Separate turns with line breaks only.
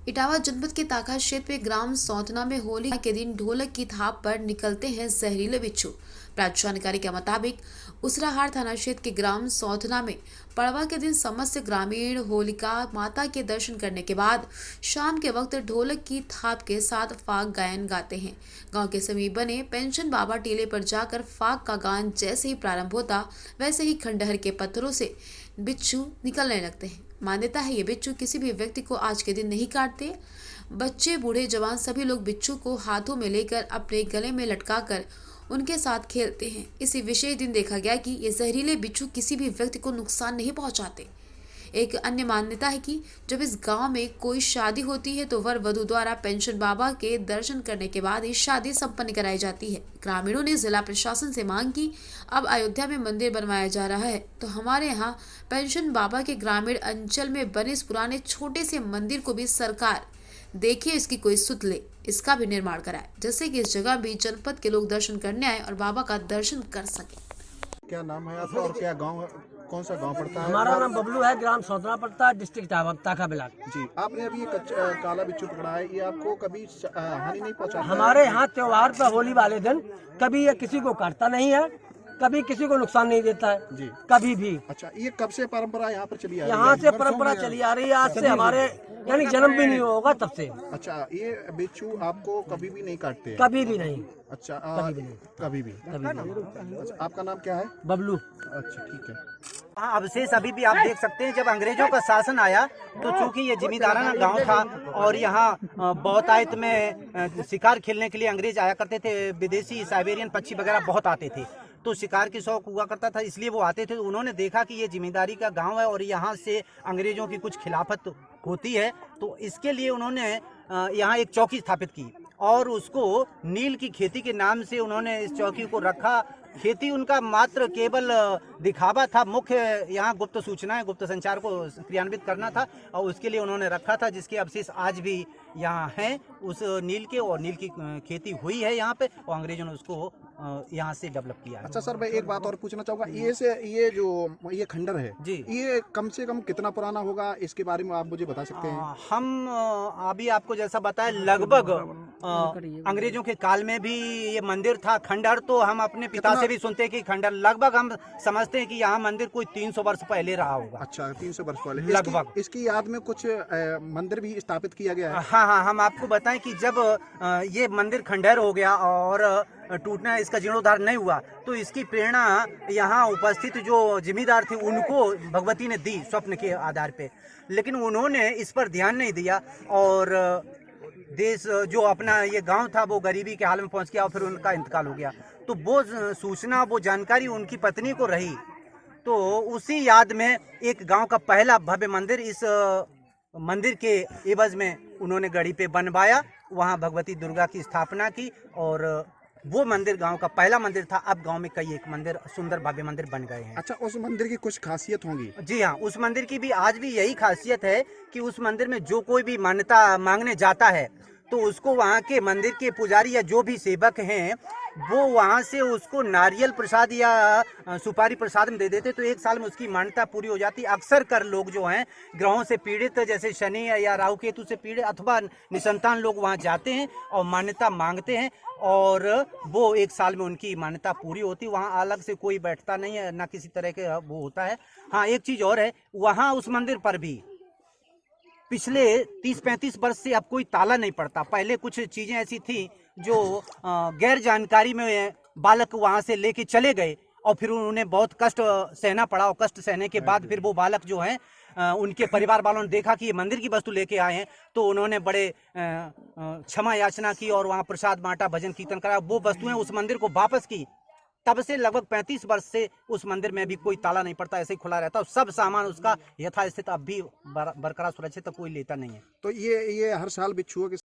इटावा जनपद के ताका क्षेत्र में ग्राम सौतना में होली के दिन ढोलक की थाप पर निकलते हैं जहरीले बिच्छू। प्राप्त जानकारी के मुताबिक उसराहार थाना क्षेत्र के ग्राम सौतना में पड़वा के दिन समस्त ग्रामीण होलिका माता के दर्शन करने के बाद शाम के वक्त ढोलक की थाप के साथ फाग गायन गाते हैं। गांव के समीप बने पेंशन बाबा टीले पर जाकर फाग का गान जैसे ही प्रारंभ होता वैसे ही खंडहर के पत्थरों से बिच्छू निकलने लगते हैं। मान्यता है ये बिच्छू किसी भी व्यक्ति को आज के दिन नहीं काटते। बच्चे बूढ़े जवान सभी लोग बिच्छू को हाथों में लेकर अपने गले में लटकाकर उनके साथ खेलते हैं। इसी विशेष दिन देखा गया कि ये जहरीले बिच्छू किसी भी व्यक्ति को नुकसान नहीं पहुंचाते। एक अन्य मान्यता है कि जब इस गांव में कोई शादी होती है तो वर वधू द्वारा पेंशन बाबा के दर्शन करने के बाद ही शादी संपन्न कराई जाती है। ग्रामीणों ने जिला प्रशासन से मांग की, अब अयोध्या में मंदिर बनवाया जा रहा है तो हमारे यहाँ पेंशन बाबा के ग्रामीण अंचल में बने इस पुराने छोटे से मंदिर को भी सरकार देखे, इसकी कोई सुध ले, इसका भी निर्माण कराए, जिससे कि इस जगह भी जनपद के लोग दर्शन करने आए और बाबा का दर्शन कर सके।
क्या नाम है आपका और क्या गांव, कौन सा गांव पड़ता है?
हमारा नाम बबलू है, ग्राम सौतना पड़ता है, डिस्ट्रिक्ट ताका ब्लॉक।
जी, आपने अभी ये काला बिच्छू पकड़ा है, ये आपको कभी हानि नहीं पहुंचाता?
हमारे यहाँ त्योहार पर होली वाले दिन कभी ये किसी को काटता नहीं है, कभी किसी को नुकसान नहीं देता है
जी,
कभी भी।
अच्छा, ये कब से परंपरा यहाँ पर चली आ रही है?
यहाँ से परंपरा चली आ रही है, आज से हमारे यानी जन्म भी नहीं होगा तब से।
अच्छा, ये बिच्छू आपको कभी भी नहीं काटते हैं?
कभी भी नहीं।
अच्छा,
कभी भी नहीं।
कभी भी। अच्छा, आपका नाम क्या है?
बबलू।
अच्छा, ठीक है।
हाँ, अवशेष अभी भी आप देख सकते हैं। जब अंग्रेजों का शासन आया तो चूंकि ये जिमीदाराना गांव था और यहाँ बहुतायत में शिकार खेलने के लिए अंग्रेज आया करते थे। विदेशी साइबेरियन पक्षी वगैरह बहुत आते थे, तो शिकार की शौक हुआ करता था, इसलिए वो आते थे। उन्होंने देखा कि ये जिम्मेदारी का गांव है और यहाँ से अंग्रेजों की कुछ खिलाफत होती है, तो इसके लिए उन्होंने यहाँ एक चौकी स्थापित की और उसको नील की खेती के नाम से उन्होंने इस चौकी को रखा। खेती उनका मात्र केवल दिखावा था, मुख्य यहाँ गुप्त सूचनाएं, गुप्त संचार को क्रियान्वित करना था और उसके लिए उन्होंने रखा था, जिसके अवशेष आज भी यहाँ हैं उस नील के। और नील की खेती हुई है यहाँ पे और अंग्रेजों ने उसको यहाँ से डेवलप किया है।
अच्छा सर, मैं एक बात और पूछना चाहूँगा, ये खंडर है
जी,
ये कम से कम कितना पुराना होगा, इसके बारे में आप मुझे बता सकते हैं?
हम अभी आपको जैसा बताया, लगभग अंग्रेजों के काल में भी ये मंदिर था। खंडर तो हम अपने पिता से भी सुनते हैं कि खंडर लगभग हम समझते हैं कि यहाँ मंदिर कोई 300 वर्ष पहले रहा होगा।
अच्छा, 300 वर्ष पहले
लगभग।
इसकी याद में कुछ मंदिर भी स्थापित किया गया है?
हाँ, हम आपको बताएं कि जब ये मंदिर खंडहर हो गया और टूटना, इसका जीर्णोद्धार नहीं हुआ, तो इसकी प्रेरणा यहाँ उपस्थित जो जिम्मेदार थे उनको भगवती ने दी स्वप्न के आधार पे, लेकिन उन्होंने इस पर ध्यान नहीं दिया और देश जो अपना ये गांव था वो गरीबी के हाल में पहुंच गया और फिर उनका इंतकाल हो गया। तो वो सूचना, वो जानकारी उनकी पत्नी को रही, तो उसी याद में एक गांव का पहला भव्य मंदिर इस मंदिर के एवज में उन्होंने गढ़ी पे बनवाया, वहाँ भगवती दुर्गा की स्थापना की और वो मंदिर गांव का पहला मंदिर था। अब गांव में कई एक मंदिर, सुंदर भव्य मंदिर बन गए हैं।
अच्छा, उस मंदिर की कुछ खासियत होंगी?
जी हाँ, उस मंदिर की भी आज भी यही खासियत है कि उस मंदिर में जो कोई भी मान्यता मांगने जाता है तो उसको वहाँ के मंदिर के पुजारी या जो भी सेवक हैं वो वहाँ से उसको नारियल प्रसाद या सुपारी प्रसाद में दे देते, तो एक साल में उसकी मान्यता पूरी हो जाती। अक्सर कर लोग जो हैं ग्रहों से पीड़ित, जैसे शनि या राहु केतु से पीड़ित अथवा निसंतान लोग वहाँ जाते हैं और मान्यता मांगते हैं और वो एक साल में उनकी मान्यता पूरी होती। वहाँ अलग से कोई बैठता नहीं है, ना किसी तरह के वो होता है। हाँ, एक चीज़ और है, वहाँ उस मंदिर पर भी पिछले 30-35 वर्ष से अब कोई ताला नहीं पड़ता। पहले कुछ चीज़ें ऐसी थी जो गैर जानकारी में बालक वहाँ से लेके चले गए और फिर उन्हें बहुत कष्ट सहना पड़ा और कष्ट सहने के बाद फिर वो बालक जो हैं उनके परिवार वालों ने देखा कि ये मंदिर की वस्तु लेके आए हैं, तो उन्होंने बड़े क्षमा याचना की और वहाँ प्रसाद बांटा, भजन कीर्तन कराया, वो वस्तुएं उस मंदिर को वापस की। तब से लगभग 35 वर्ष से उस मंदिर में भी कोई ताला नहीं पड़ता, ऐसे ही खुला रहता है। सब सामान उसका यथास्थित अब भी बरकरार सुरक्षित, कोई लेता नहीं है।
तो ये हर साल बिच्छुओं के